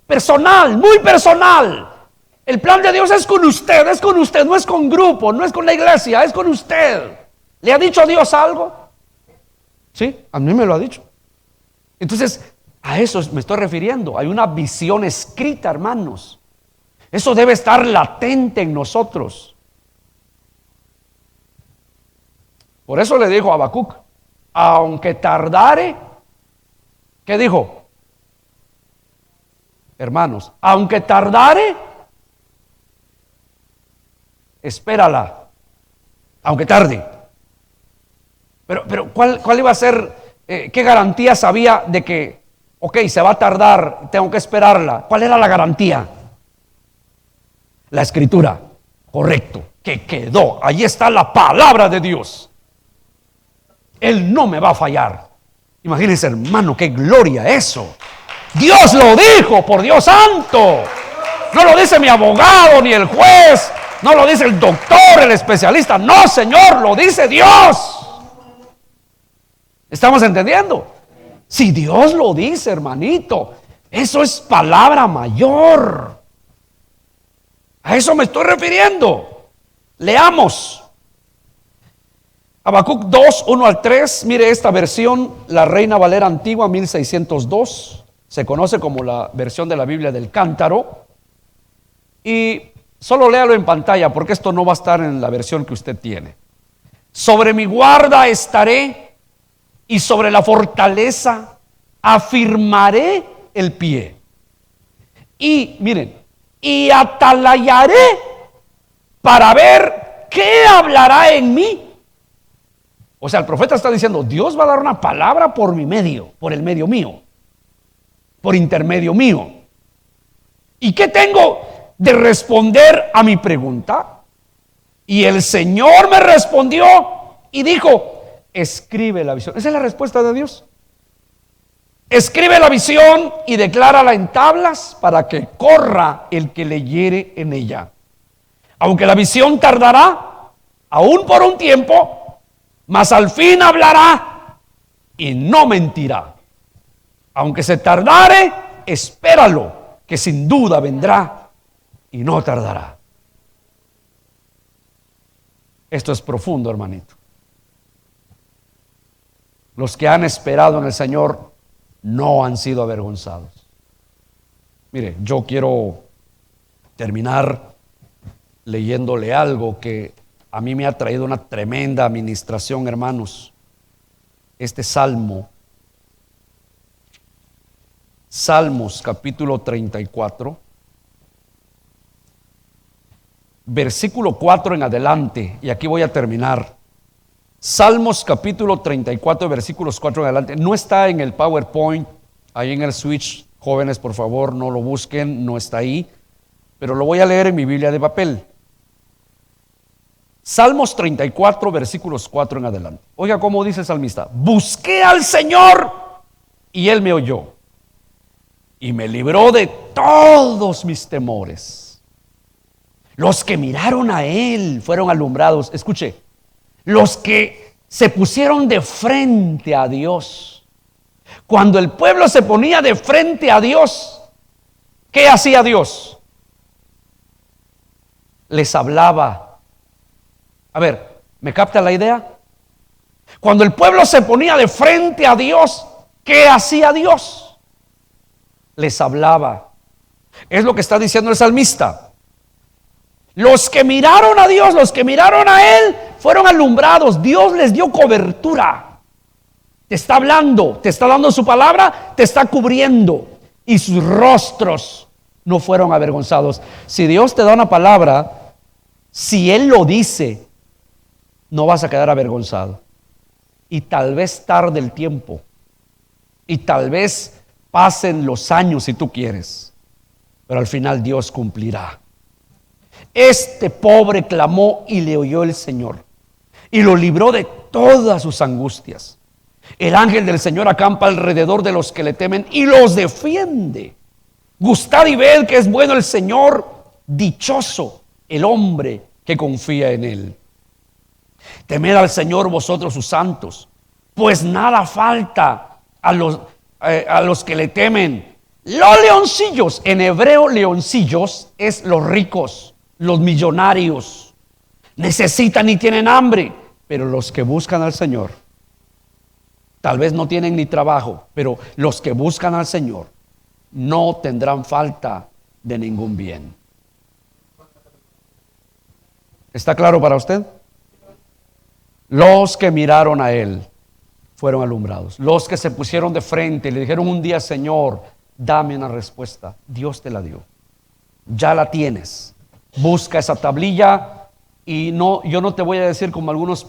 Personal, muy personal. El plan de Dios es con usted, no es con grupo, no es con la iglesia, es con usted. ¿Le ha dicho Dios algo? Sí, a mí me lo ha dicho. Entonces, a eso me estoy refiriendo. Hay una visión escrita, hermanos. Eso debe estar latente en nosotros. Por eso le dijo a Habacuc, aunque tardare, ¿qué dijo? Hermanos, aunque tardare, espérala, aunque tarde. Pero ¿cuál iba a ser? ¿Qué garantías había de que, ok, se va a tardar, tengo que esperarla? ¿Cuál era la garantía? La escritura, correcto, que quedó. Allí está la palabra de Dios. Él no me va a fallar. Imagínense, hermano, qué gloria eso. Dios lo dijo, por Dios santo. No lo dice mi abogado ni el juez, no lo dice el doctor, el especialista. No, Señor, lo dice Dios. ¿Estamos entendiendo? Si Dios lo dice, hermanito, eso es palabra mayor. A eso me estoy refiriendo. Leamos Habacuc 2, 1 al 3. Mire esta versión, la Reina Valera Antigua 1602. Se conoce como la versión de la Biblia del Cántaro. Y solo léalo en pantalla porque esto no va a estar en la versión que usted tiene. Sobre mi guarda estaré y sobre la fortaleza afirmaré el pie. Y miren, y atalayaré para ver qué hablará en mí. O sea, el profeta está diciendo, Dios va a dar una palabra por mi medio, por el medio mío, por intermedio mío. ¿Y qué tengo de responder a mi pregunta? Y el Señor me respondió y dijo, escribe la visión. Esa es la respuesta de Dios. Escribe la visión y declárala en tablas para que corra el que leyere en ella. Aunque la visión tardará, aún por un tiempo, mas al fin hablará y no mentirá. Aunque se tardare, espéralo, que sin duda vendrá y no tardará. Esto es profundo, hermanito. Los que han esperado en el Señor no han sido avergonzados. Mire, yo quiero terminar leyéndole algo que a mí me ha traído una tremenda administración, hermanos. Este salmo, Salmos capítulo 34, versículo 4 en adelante, y aquí voy a terminar. Salmos capítulo 34, versículos 4 en adelante. No está en el PowerPoint, ahí en el switch. Jóvenes, por favor, no lo busquen, no está ahí. Pero lo voy a leer en mi Biblia de papel. Salmos 34, versículos 4 en adelante. Oiga cómo dice el salmista. Busqué al Señor y Él me oyó y me libró de todos mis temores. Los que miraron a Él fueron alumbrados. Escuche, los que se pusieron de frente a Dios. Cuando el pueblo se ponía de frente a Dios, ¿qué hacía Dios? Les hablaba. A ver, ¿me capta la idea? Cuando el pueblo se ponía de frente a Dios, ¿qué hacía Dios? Les hablaba. Es lo que está diciendo el salmista. Los que miraron a Dios, los que miraron a Él, fueron alumbrados. Dios les dio cobertura. Te está hablando, te está dando su palabra, te está cubriendo. Y sus rostros no fueron avergonzados. Si Dios te da una palabra, si Él lo dice, no vas a quedar avergonzado. Y tal vez tarde el tiempo. Y tal vez pasen los años si tú quieres. Pero al final Dios cumplirá. Este pobre clamó y le oyó el Señor. Y lo libró de todas sus angustias. El ángel del Señor acampa alrededor de los que le temen y los defiende. Gustad y ved que es bueno el Señor. Dichoso el hombre que confía en Él. Temed al Señor vosotros sus santos, pues nada falta a los que le temen. Los leoncillos, en hebreo leoncillos es los ricos, los millonarios. Necesitan y tienen hambre, pero los que buscan al Señor, tal vez no tienen ni trabajo, pero los que buscan al Señor no tendrán falta de ningún bien. ¿Está claro para usted? Los que miraron a Él fueron alumbrados. Los que se pusieron de frente y le dijeron un día: Señor, dame una respuesta. Dios te la dio. Ya la tienes. Busca esa tablilla y no, yo no te voy a decir como algunos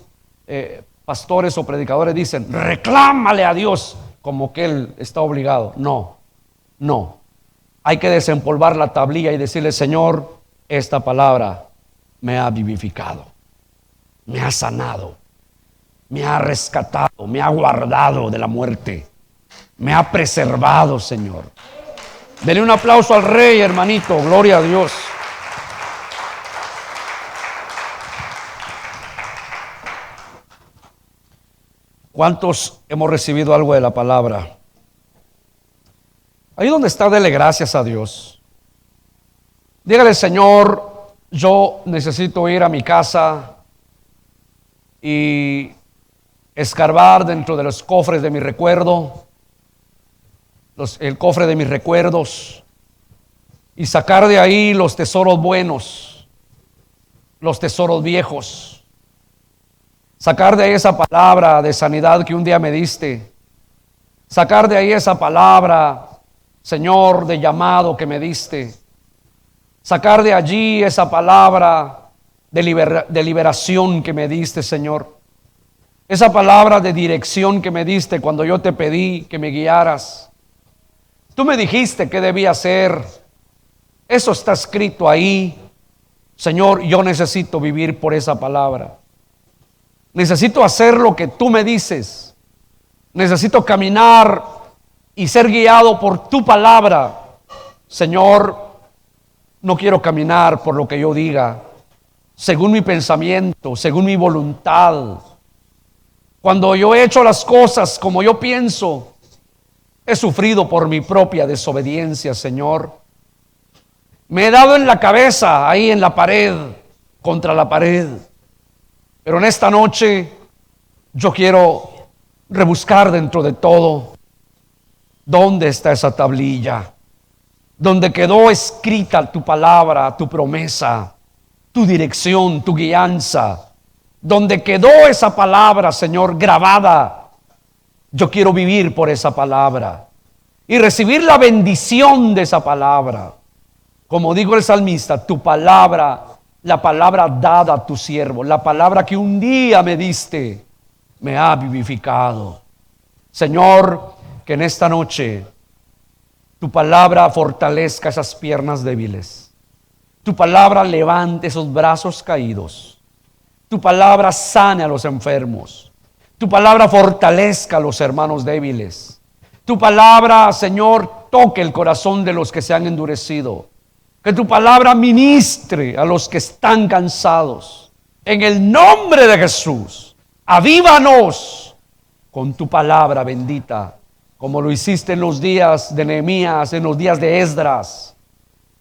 pastores o predicadores dicen: reclámale a Dios como que Él está obligado. No, no. Hay que desempolvar la tablilla y decirle: Señor, esta palabra me ha vivificado, me ha sanado, me ha rescatado, me ha guardado de la muerte, me ha preservado, Señor. Denle un aplauso al Rey, hermanito. Gloria a Dios. ¿Cuántos hemos recibido algo de la palabra? Ahí donde está, dele gracias a Dios. Dígale: Señor, yo necesito ir a mi casa y escarbar dentro de los cofres de mi recuerdo, el cofre de mis recuerdos, y sacar de ahí los tesoros buenos, los tesoros viejos. Sacar de ahí esa palabra de sanidad que un día me diste. Sacar de ahí esa palabra, Señor, de llamado que me diste. Sacar de allí esa palabra de liberación que me diste, Señor. Esa palabra de dirección que me diste cuando yo te pedí que me guiaras. Tú me dijiste qué debía hacer. Eso está escrito ahí. Señor, yo necesito vivir por esa palabra. Necesito hacer lo que tú me dices. Necesito caminar y ser guiado por tu palabra. Señor, no quiero caminar por lo que yo diga, según mi pensamiento, según mi voluntad. Cuando yo he hecho las cosas como yo pienso, he sufrido por mi propia desobediencia, Señor. Me he dado en la cabeza, ahí en la pared, contra la pared. Pero en esta noche yo quiero rebuscar dentro de todo. ¿Dónde está esa tablilla? Donde quedó escrita tu palabra, tu promesa, tu dirección, tu guianza. Donde quedó esa palabra, Señor, grabada. Yo quiero vivir por esa palabra y recibir la bendición de esa palabra. Como dijo el salmista: tu palabra, la palabra dada a tu siervo, la palabra que un día me diste, me ha vivificado. Señor, que en esta noche tu palabra fortalezca esas piernas débiles. Tu palabra levante esos brazos caídos. Tu palabra sane a los enfermos. Tu palabra fortalezca a los hermanos débiles. Tu palabra, Señor, toque el corazón de los que se han endurecido. Que tu palabra ministre a los que están cansados. En el nombre de Jesús, avívanos con tu palabra bendita, como lo hiciste en los días de Nehemías, en los días de Esdras,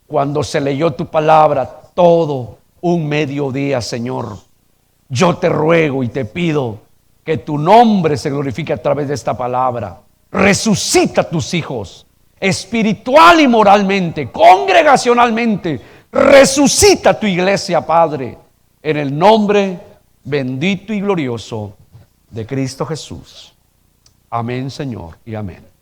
cuando se leyó tu palabra todo un mediodía, Señor. Yo te ruego y te pido que tu nombre se glorifique a través de esta palabra. Resucita a tus hijos, espiritual y moralmente, congregacionalmente. Resucita tu iglesia, Padre, en el nombre bendito y glorioso de Cristo Jesús. Amén, Señor, y amén.